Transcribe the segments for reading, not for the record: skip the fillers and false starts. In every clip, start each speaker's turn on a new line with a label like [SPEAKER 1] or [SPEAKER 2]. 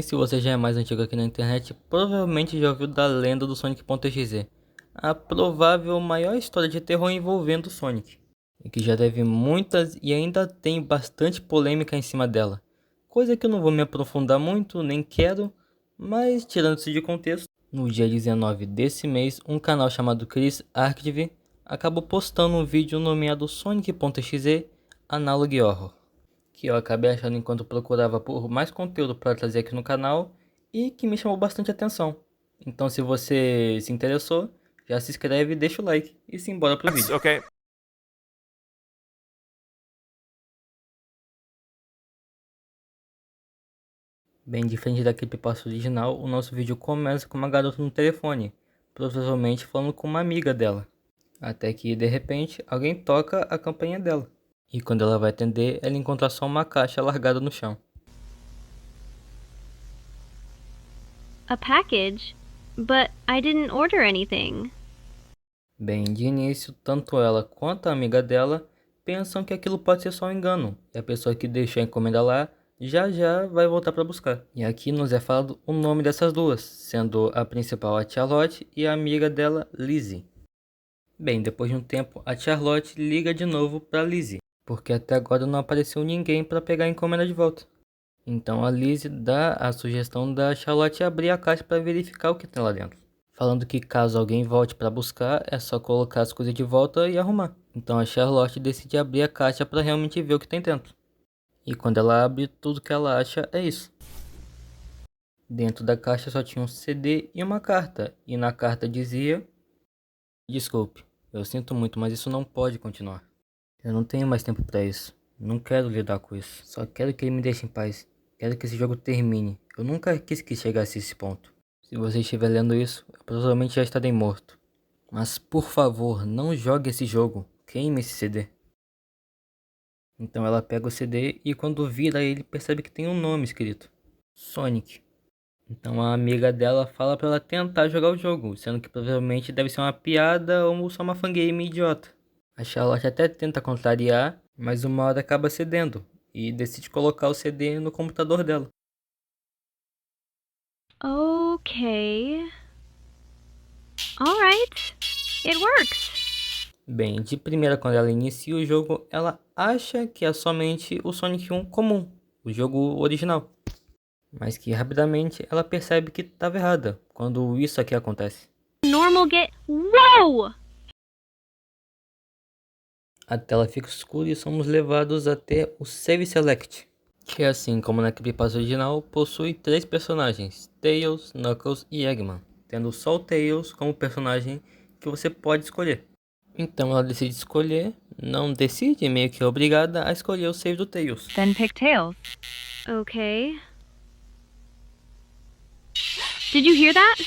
[SPEAKER 1] se você já é mais antigo aqui na internet, provavelmente já ouviu da lenda do Sonic.exe, a provável maior história de terror envolvendo o Sonic, e que já teve muitas e ainda tem bastante polêmica em cima dela, coisa que eu não vou me aprofundar muito, nem quero, mas tirando isso de contexto, no dia 19 desse mês, um canal chamado Chris Archive acabou postando um vídeo nomeado Sonic.exe Analog Horror, que eu acabei achando enquanto procurava por mais conteúdo para trazer aqui no canal e que me chamou bastante atenção. Então se você se interessou, já se inscreve, deixa o like e simbora pro vídeo.
[SPEAKER 2] Okay.
[SPEAKER 1] Bem diferente da creepypasta original, o nosso vídeo começa com uma garota no telefone, provavelmente falando com uma amiga dela. Até que de repente alguém toca a campainha dela. E quando ela vai atender, ela encontra só uma caixa largada no chão.
[SPEAKER 3] A package? But I didn't order anything.
[SPEAKER 1] Bem, de início, tanto ela quanto a amiga dela pensam que aquilo pode ser só um engano, e a pessoa que deixou a encomenda lá já já vai voltar para buscar. E aqui nos é falado o nome dessas duas, sendo a principal a Charlotte e a amiga dela, Lizzie. Bem, depois de um tempo, a Charlotte liga de novo para Lizzie, porque até agora não apareceu ninguém para pegar a encomenda de volta. Então a Lizzie dá a sugestão da Charlotte abrir a caixa para verificar o que tem lá dentro, falando que caso alguém volte para buscar, é só colocar as coisas de volta e arrumar. Então a Charlotte decide abrir a caixa para realmente ver o que tem dentro. E quando ela abre, tudo que ela acha é isso. Dentro da caixa só tinha um CD e uma carta, e na carta dizia: "Desculpe, eu sinto muito, mas isso não pode continuar. Eu não tenho mais tempo para isso. Não quero lidar com isso. Só quero que ele me deixe em paz. Quero que esse jogo termine. Eu nunca quis que chegasse a esse ponto. Se você estiver lendo isso, eu provavelmente já estarei morto. Mas por favor, não jogue esse jogo. Queime esse CD." Então ela pega o CD e quando vira ele percebe que tem um nome escrito: Sonic. Então a amiga dela fala para ela tentar jogar o jogo, sendo que provavelmente deve ser uma piada ou só uma fangame idiota. A Charlotte até tenta contrariar, mas uma hora acaba cedendo e decide colocar o CD no computador dela.
[SPEAKER 3] Okay. Alright. It works.
[SPEAKER 1] Bem, de primeira quando ela inicia o jogo, ela acha que é somente o Sonic 1 comum, o jogo original. Mas que rapidamente ela percebe que estava errada quando isso aqui acontece.
[SPEAKER 3] Normal get. Whoa!
[SPEAKER 1] A tela fica escura e somos levados até o Save Select, que assim como na creepypasta original, possui 3 personagens, Tails, Knuckles e Eggman, tendo só o Tails como personagem que você pode escolher. Então ela decide escolher, não decide, meio que é obrigada a escolher o save do Tails.
[SPEAKER 4] Then pick Tails.
[SPEAKER 3] Okay. Did you hear that?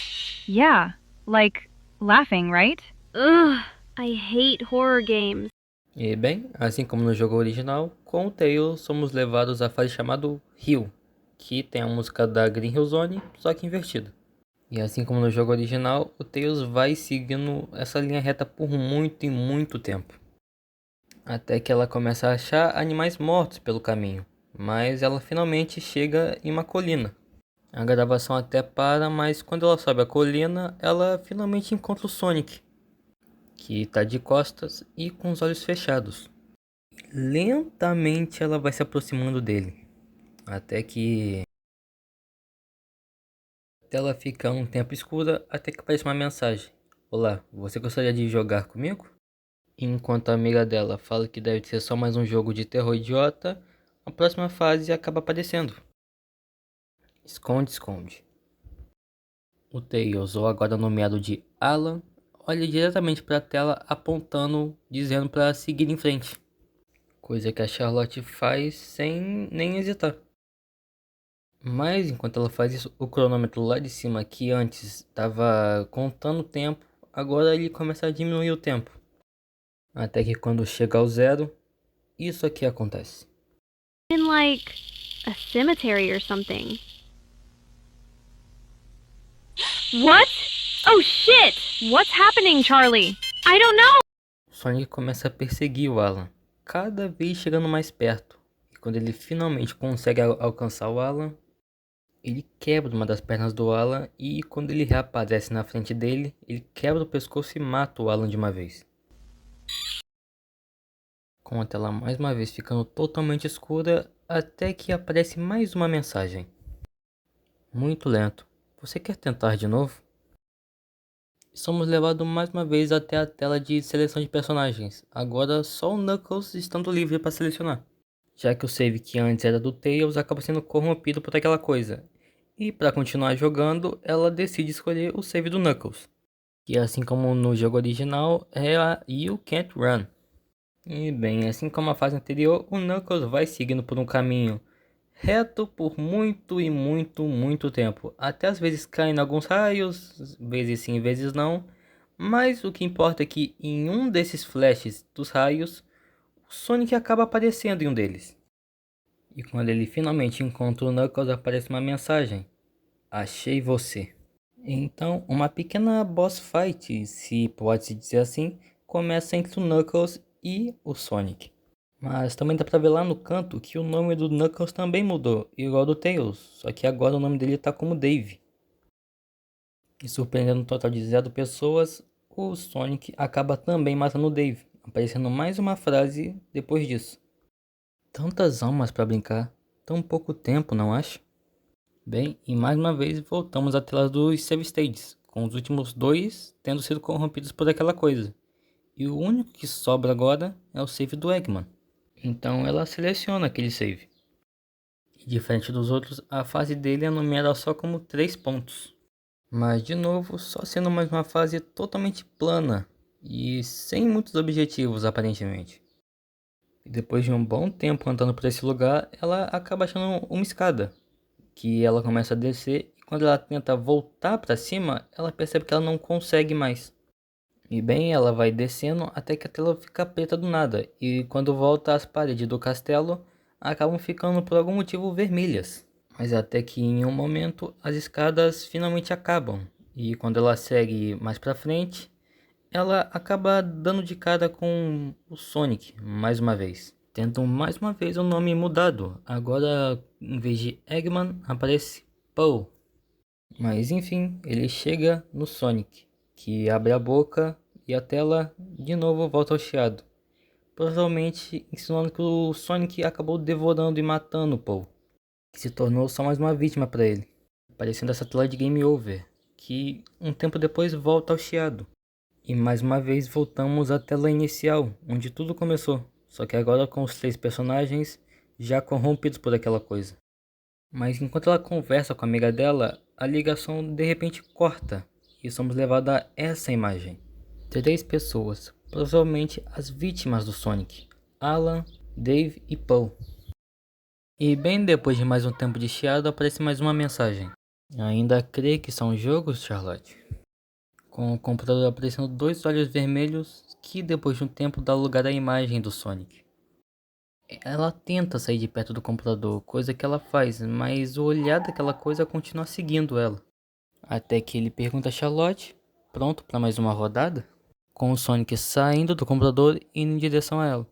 [SPEAKER 4] Yeah, like laughing, right?
[SPEAKER 3] Ugh. I hate horror games.
[SPEAKER 1] E bem, assim como no jogo original, com o Tails somos levados à fase chamada Hill, que tem a música da Green Hill Zone, só que invertida. E assim como no jogo original, o Tails vai seguindo essa linha reta por muito e muito tempo. Até que ela começa a achar animais mortos pelo caminho, mas ela finalmente chega em uma colina. A gravação até para, mas quando ela sobe a colina, ela finalmente encontra o Sonic, que está de costas e com os olhos fechados. Lentamente ela vai se aproximando dele, até que a tela fica um tempo escura, até que aparece uma mensagem: "Olá, você gostaria de jogar comigo?" Enquanto a amiga dela fala que deve ser só mais um jogo de terror idiota, a próxima fase acaba aparecendo. Esconde, esconde. O Tails, ou agora nomeado de Alan, olha diretamente para a tela apontando, dizendo para seguir em frente. Coisa que a Charlotte faz sem nem hesitar. Mas enquanto ela faz isso, o cronômetro lá de cima, que antes estava contando o tempo, agora ele começa a diminuir o tempo. Até que quando chega ao zero, isso aqui acontece.
[SPEAKER 3] In like a cemetery or something. What? Oh shit!
[SPEAKER 4] What's happening, Charlie?
[SPEAKER 3] I don't know!
[SPEAKER 1] O Sonic começa a perseguir o Alan, cada vez chegando mais perto. E quando ele finalmente consegue alcançar o Alan, Ele quebra uma das pernas do Alan e quando ele reaparece na frente dele, ele quebra o pescoço e mata o Alan de uma vez. Com a tela mais uma vez ficando totalmente escura, até que aparece mais uma mensagem. Muito lento. Você quer tentar de novo? Somos levados mais uma vez até a tela de seleção de personagens. Agora só o Knuckles estando livre para selecionar. Já que o save que antes era do Tails acaba sendo corrompido por aquela coisa. E para continuar jogando, ela decide escolher o save do Knuckles. Que assim como no jogo original, é a You Can't Run. E bem, assim como a fase anterior, o Knuckles vai seguindo por um caminho reto por muito tempo. Até às vezes caindo alguns raios, vezes sim, vezes não. Mas o que importa é que em um desses flashes dos raios, o Sonic acaba aparecendo em um deles. E quando ele finalmente encontra o Knuckles, aparece uma mensagem: achei você. Então, uma pequena boss fight, se pode-se dizer assim, começa entre o Knuckles e o Sonic. Mas também dá pra ver lá no canto que o nome do Knuckles também mudou, igual do Tails, só que agora o nome dele tá como Dave. E surpreendendo um total de 0 pessoas, o Sonic acaba também matando o Dave, aparecendo mais uma frase depois disso. Tantas almas pra brincar, tão pouco tempo, não acha? Bem, e mais uma vez voltamos à tela dos save states, com os últimos 2 tendo sido corrompidos por aquela coisa. E o único que sobra agora é o save do Eggman. Então ela seleciona aquele save. E diferente dos outros, a fase dele é numerada só como 3 pontos. Mas de novo, só sendo mais uma fase totalmente plana e sem muitos objetivos aparentemente. E depois de um bom tempo andando por esse lugar, ela acaba achando uma escada, que ela começa a descer e quando ela tenta voltar para cima, ela percebe que ela não consegue mais. E bem, ela vai descendo até que a tela fica preta do nada e quando volta as paredes do castelo acabam ficando por algum motivo vermelhas. Mas até que em um momento as escadas finalmente acabam e quando ela segue mais para frente, ela acaba dando de cara com o Sonic mais uma vez. Tentam mais uma vez o nome mudado, agora em vez de Eggman aparece Paul. Mas enfim, ele chega no Sonic, que abre a boca e a tela de novo volta ao chiado. Provavelmente insinuando que o Sonic acabou devorando e matando o Paul, que se tornou só mais uma vítima para ele, aparecendo essa tela de Game Over, que um tempo depois volta ao chiado. E mais uma vez voltamos à tela inicial, onde tudo começou, só que agora com os 3 personagens já corrompidos por aquela coisa. Mas enquanto ela conversa com a amiga dela, a ligação de repente corta e somos levados a essa imagem. 3 pessoas, provavelmente as vítimas do Sonic, Alan, Dave e Paul. E bem depois de mais um tempo de chiado aparece mais uma mensagem. Ainda crê que são jogos, Charlotte? Com o computador aparecendo 2 olhos vermelhos que depois de um tempo dá lugar à imagem do Sonic. Ela tenta sair de perto do computador, coisa que ela faz, mas o olhar daquela coisa continua seguindo ela. Até que ele pergunta a Charlotte, pronto para mais uma rodada? Com o Sonic saindo do computador e indo em direção a ela.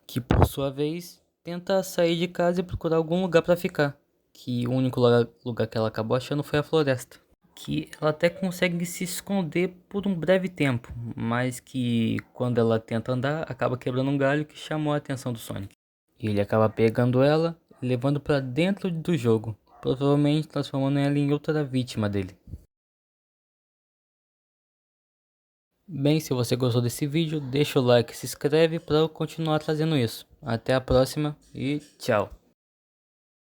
[SPEAKER 1] Que por sua vez, tenta sair de casa e procurar algum lugar para ficar. Que o único lugar que ela acabou achando foi a floresta. Que ela até consegue se esconder por um breve tempo, mas que quando ela tenta andar, acaba quebrando um galho que chamou a atenção do Sonic. E ele acaba pegando ela e levando para dentro do jogo, provavelmente transformando ela em outra vítima dele. Bem, se você gostou desse vídeo, deixa o like e se inscreve para eu continuar trazendo isso. Até a próxima e tchau!